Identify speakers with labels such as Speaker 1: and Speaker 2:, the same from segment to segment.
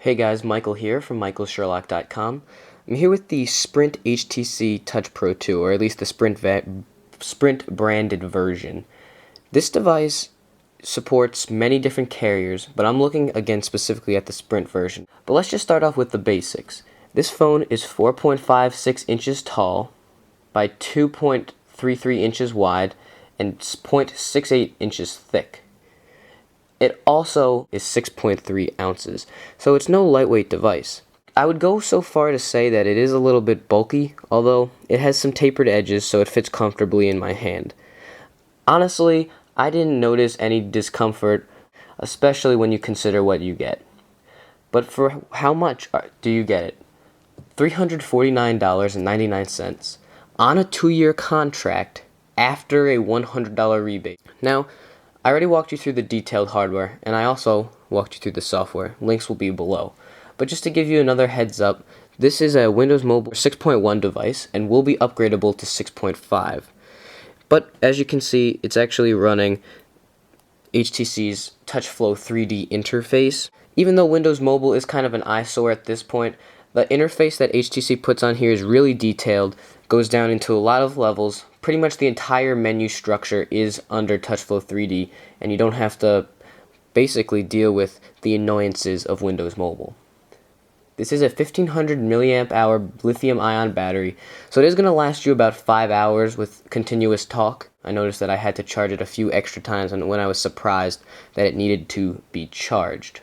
Speaker 1: Hey guys, Michael here from michaelsherlock.com. I'm here with the Sprint HTC Touch Pro2, or at least the Sprint branded version. This device supports many different carriers, but I'm looking again specifically at the Sprint version. But let's just start off with the basics. This phone is 4.56 inches tall by 2.33 inches wide and 0.68 inches thick. It also is 6.3 ounces, so it's no lightweight device. I would go so far to say that it is a little bit bulky, although it has some tapered edges so it fits comfortably in my hand. Honestly, I didn't notice any discomfort, especially when you consider what you get. But for how much do you get it? $349.99 on a 2-year contract after a $100 rebate. Now, I already walked you through the detailed hardware, and I also walked you through the software. Links will be below. But just to give you another heads up, this is a Windows Mobile 6.1 device and will be upgradable to 6.5. But as you can see, it's actually running HTC's TouchFlow 3D interface. Even though Windows Mobile is kind of an eyesore at this point, the interface that HTC puts on here is really detailed, goes down into a lot of levels. Pretty much the entire menu structure is under TouchFlow 3D, and you don't have to basically deal with the annoyances of Windows Mobile. This is a 1500 milliamp hour lithium-ion battery, so it is going to last you about 5 hours with continuous talk. I noticed that I had to charge it a few extra times when I was surprised that it needed to be charged.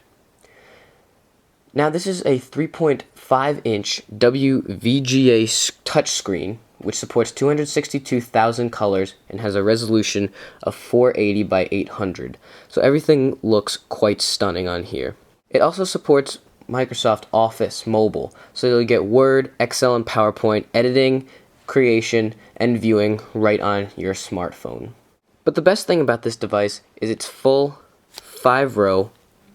Speaker 1: Now this is a 3.5-inch WVGA touchscreen, which supports 262,000 colors and has a resolution of 480 by 800. So everything looks quite stunning on here. It also supports Microsoft Office Mobile, so you'll get Word, Excel, and PowerPoint editing, creation, and viewing right on your smartphone. But the best thing about this device is its full 5-row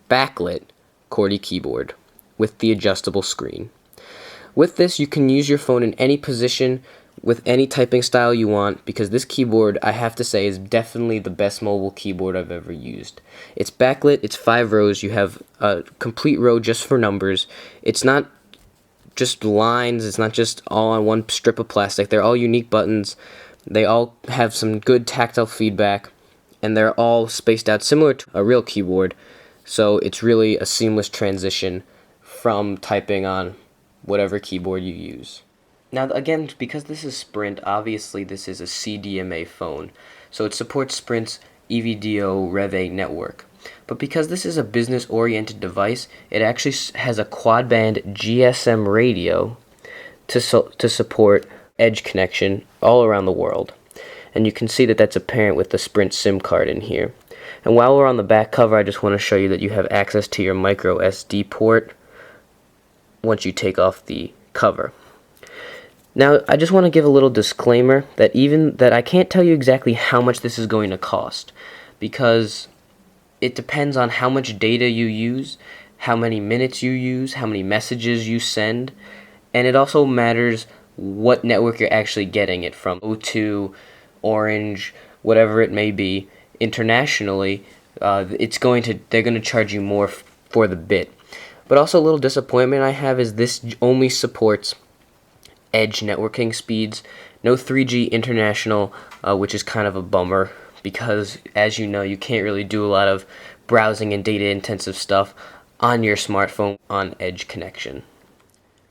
Speaker 1: backlit QWERTY keyboard with the adjustable screen. With this, you can use your phone in any position with any typing style you want, because this keyboard, I have to say, is definitely the best mobile keyboard I've ever used. It's backlit, it's 5 rows, you have a complete row just for numbers. It's not just lines, it's not just all on one strip of plastic. They're all unique buttons, they all have some good tactile feedback, and they're all spaced out similar to a real keyboard, so it's really a seamless transition from typing on whatever keyboard you use. Now again, because this is Sprint, obviously this is a CDMA phone, so it supports Sprint's EVDO Rev A network. But because this is a business-oriented device, it actually has a quad-band GSM radio to support edge connection all around the world. And you can see that that's apparent with the Sprint SIM card in here. And while we're on the back cover, I just want to show you that you have access to your micro SD port once you take off the cover. Now, I just want to give a little disclaimer that I can't tell you exactly how much this is going to cost, because it depends on how much data you use, how many minutes you use, how many messages you send, and it also matters what network you're actually getting it from. O2, Orange, whatever it may be. Internationally, they're going to charge you more for the bit. But also a little disappointment I have is this only supports edge networking speeds, no 3G international, which is kind of a bummer, because as you know, you can't really do a lot of browsing and data intensive stuff on your smartphone on edge connection.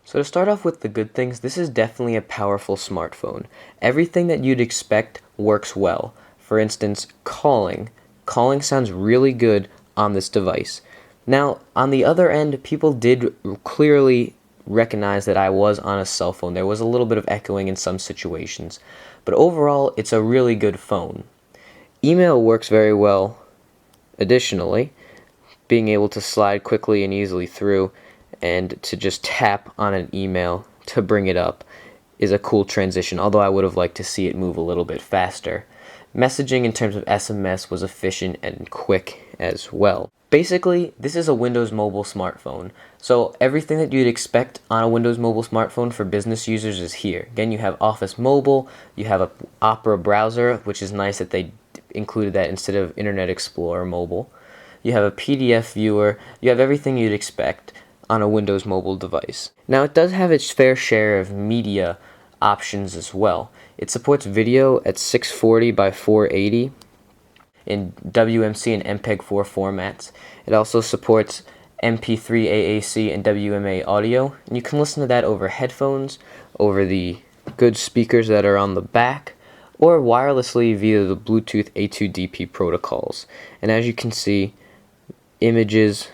Speaker 1: So to start off with the good things, this is definitely a powerful smartphone. Everything that you'd expect works well. For instance, calling. Calling sounds really good on this device. Now, on the other end, people did clearly recognize that I was on a cell phone. There was a little bit of echoing in some situations, but overall, it's a really good phone. Email works very well. Additionally, being able to slide quickly and easily through and to just tap on an email to bring it up is a cool transition, although I would have liked to see it move a little bit faster. Messaging in terms of SMS was efficient and quick as well. Basically, this is a Windows Mobile smartphone, so everything that you'd expect on a Windows Mobile smartphone for business users is here. Again, you have Office Mobile, you have an Opera browser, which is nice that they included that instead of Internet Explorer Mobile. You have a PDF viewer, you have everything you'd expect. on a Windows mobile device. Now, it does have its fair share of media options as well. It supports video at 640 by 480 in WMC and MPEG-4 formats. It also supports MP3 AAC and WMA audio, and you can listen to that over headphones, over the good speakers that are on the back, or wirelessly via the Bluetooth A2DP protocols. And as you can see, images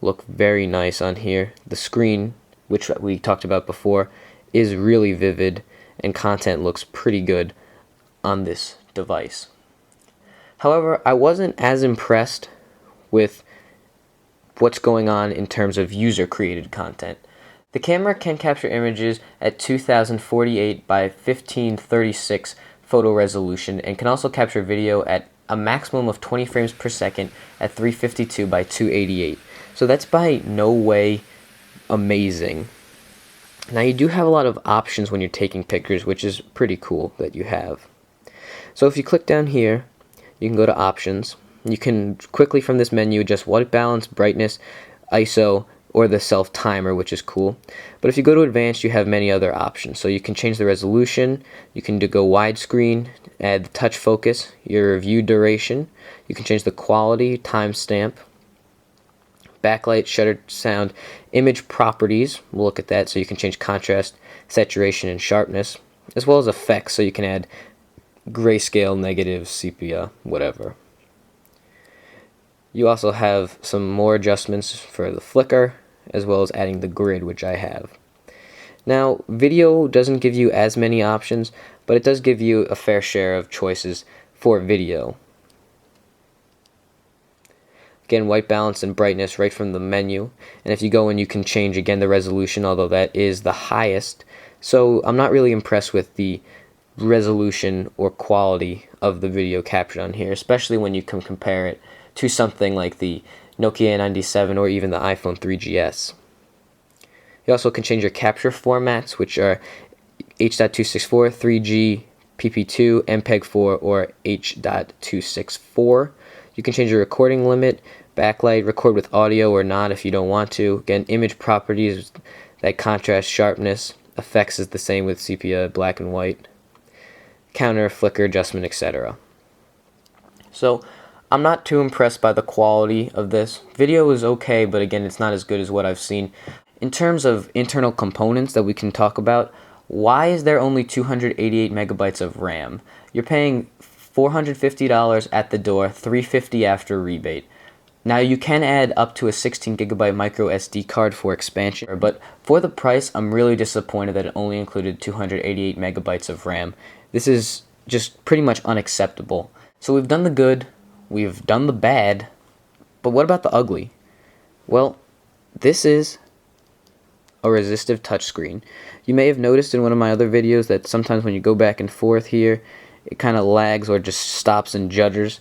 Speaker 1: look very nice on here. The screen, which we talked about before, is really vivid, and content looks pretty good on this device. However, I wasn't as impressed with what's going on in terms of user-created content. The camera can capture images at 2048 by 1536 photo resolution and can also capture video at a maximum of 20 frames per second at 352 by 288. So that's by no way amazing. Now, you do have a lot of options when you're taking pictures, which is pretty cool that you have. So if you click down here, you can go to options. You can quickly from this menu adjust white balance, brightness, ISO, or the self timer, which is cool. But if you go to advanced, you have many other options. So you can change the resolution, you can go widescreen, add the touch focus, your view duration, you can change the quality, timestamp, backlight, shutter sound, image properties. We'll look at that. So you can change contrast, saturation, and sharpness, as well as effects. So you can add grayscale, negative, sepia, whatever. You also have some more adjustments for the flicker, as well as adding the grid, which I have. Now, video doesn't give you as many options, but it does give you a fair share of choices for video. Again, white balance and brightness right from the menu. And if you go in, you can change again the resolution, although that is the highest. So I'm not really impressed with the resolution or quality of the video captured on here, especially when you can compare it to something like the Nokia N97 or even the iPhone 3GS. You also can change your capture formats, which are H.264, 3G, PP2, MPEG-4, or H.264. You can change your recording limit, backlight, record with audio or not if you don't want to. Again, image properties, that contrast, sharpness, effects is the same with sepia, black and white, counter, flicker adjustment, etc. So I'm not too impressed by the quality of this. Video is okay, but again, it's not as good as what I've seen. In terms of internal components that we can talk about, why is there only 288 megabytes of RAM? You're paying $450 at the door, $350 after rebate. Now, you can add up to a 16 gigabyte micro SD card for expansion, but for the price, I'm really disappointed that it only included 288 megabytes of RAM. This is just pretty much unacceptable. So we've done the good, we've done the bad, but what about the ugly? Well, this is a resistive touchscreen. You may have noticed in one of my other videos that sometimes when you go back and forth here, it kind of lags or just stops and judders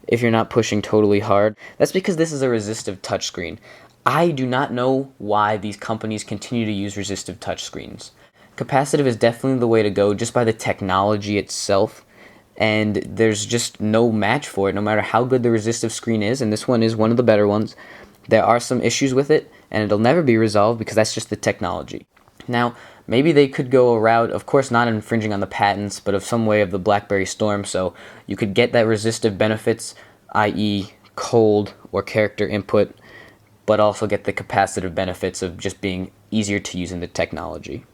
Speaker 1: if you're not pushing totally hard. That's because this is a resistive touchscreen. I do not know why these companies continue to use resistive touchscreens. Capacitive is definitely the way to go just by the technology itself, and there's just no match for it no matter how good the resistive screen is, and this one is one of the better ones. There are some issues with it, and it'll never be resolved because that's just the technology. Now, maybe they could go a route, of course not infringing on the patents, but of some way of the BlackBerry Storm, so you could get that resistive benefits, i.e. cold or character input, but also get the capacitive benefits of just being easier to use in the technology.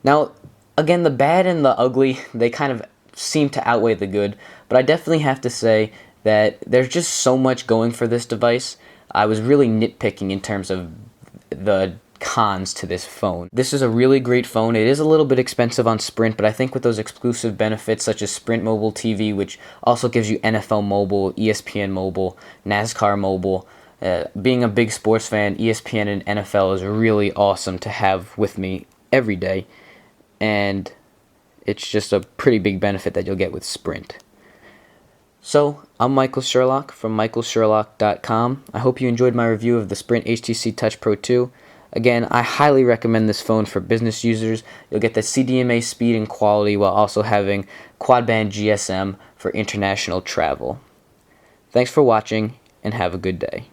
Speaker 1: Now, again, the bad and the ugly, they kind of seem to outweigh the good, but I definitely have to say that there's just so much going for this device. I was really nitpicking in terms of the cons to this phone. This is a really great phone. It is a little bit expensive on Sprint, but I think with those exclusive benefits such as Sprint Mobile TV, which also gives you NFL Mobile, ESPN Mobile, NASCAR Mobile, being a big sports fan, ESPN and NFL is really awesome to have with me every day, and it's just a pretty big benefit that you'll get with Sprint. So, I'm Michael Sherlock from michaelsherlock.com. I hope you enjoyed my review of the Sprint HTC Touch Pro 2. Again, I highly recommend this phone for business users. You'll get the CDMA speed and quality while also having quad-band GSM for international travel. Thanks for watching, and have a good day.